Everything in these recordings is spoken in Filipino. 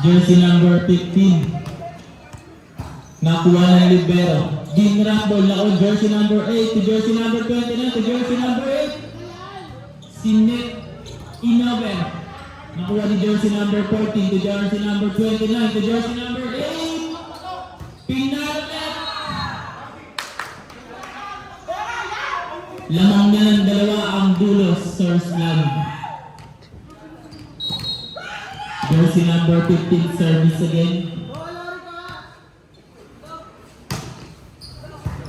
Jersey number 15. Nakuha ng libero. Dean Rumble, nakuha jersey number 8 to jersey number 29 to jersey number 8. Si Nick Inover. Nakuha ni jersey number 14 to jersey number 29 to jersey number 8. Pinalat! Lamang na ng dalawa ang dulo, Sir Slam. Jersey number 15, service again.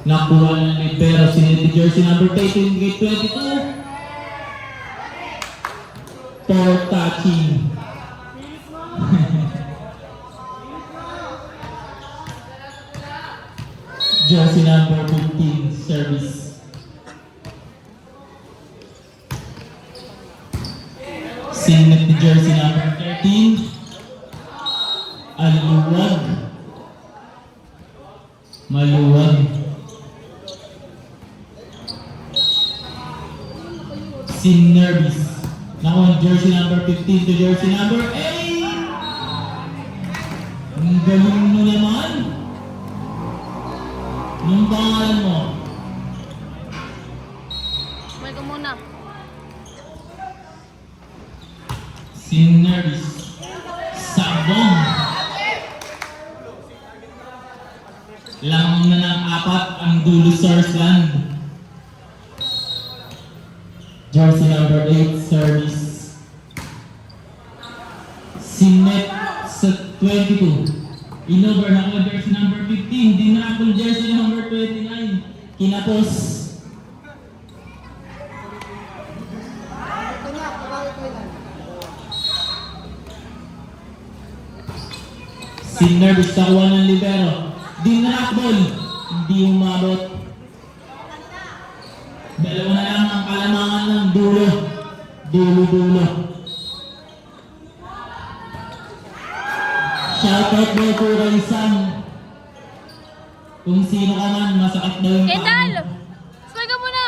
Nakuha ng libero, siniti jersey number 13, gate 22. For touching. Jersey number 15, service. Sinit ni jersey number 13. Aluwag. Maluwag. Sinervis. Nakuha jersey number 15 to jersey number 8. Ang galing mo naman. Anong pangalan mo? Kumain ka muna. Sinervis. Sabong. Lamang na ng 4 ang dulo, Sourceland. Jersey number 8, service. Sinet sa 22. Inover na jersey number 15. Dinapol jersey number 29. Kinapos. Sinervis nakuha ng libero. Dinapol. Hindi umabot. Dalawa na lang ang kalamangan ng dulo. Dulo-dulo. Shoutout mo po kay Sam. Kung sino ka man, masakit daw yung Kendall! paa mo. Kumain ka muna.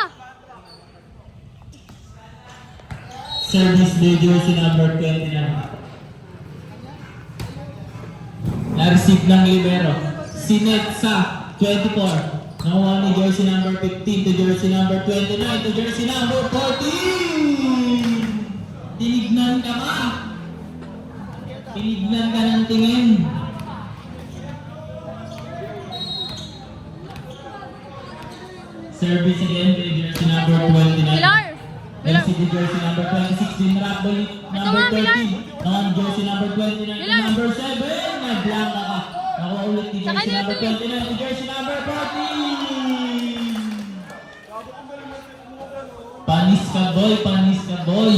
Service day jersey number 29. Na-receive ng libero. Sinet sa 24. Nakuha ni jersey number 15 to jersey number 29 to jersey number 14. Tinignan ka ba? Tinignan ka ng tingin. Service again to jersey number 29. Pilar! Pilar! LCD jersey number 26 din Rumble number nga, Pilar. 13. Non-jersey number 29 to Pilar. number 7. Naglangka ka. Nakuha ulit ni Sakay jersey na number ito eh. 29 to jersey number 14. Panis ka boy, panis ka boy.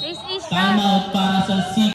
Ace-ace ka. Time out para sa